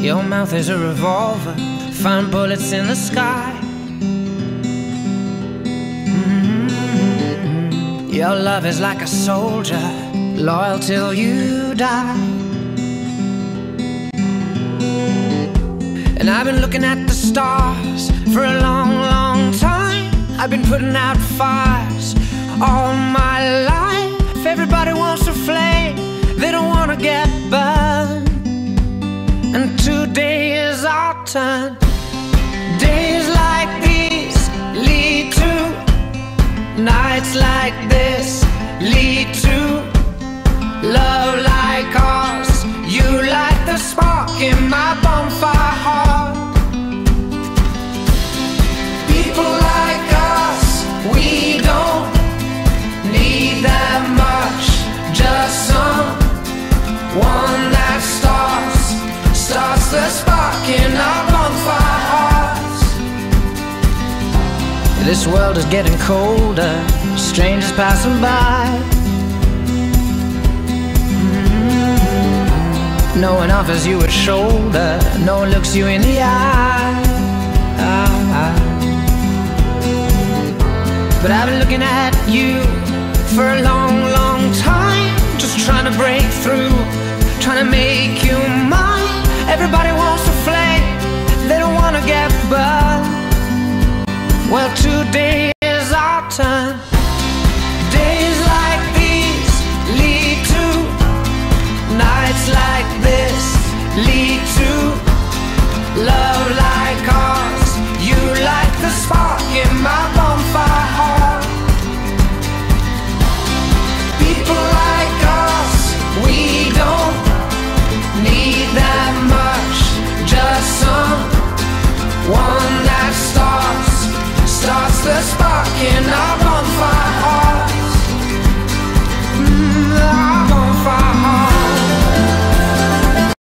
Your mouth is a revolver, find bullets in the sky. Your love is like a soldier, loyal till you die. And I've been looking at the stars for a long, long time. I've been putting out fires all my life. Everybody wants a flame, they don't want to get burned. And today is our turn. Days like these lead to nights like this, lead to love like ours. You light the spark in my bonfire heart. People like us, we don't need that much. Just someone that starts the spark in our bonfire hearts. This world is getting colder, strangers passing by. No one offers you a shoulder, no one looks you in the eye. But I've been looking at you for a long, long time, just trying to break through, trying to make you mine. Everybody wants a flame, they don't want to get burned. Well, today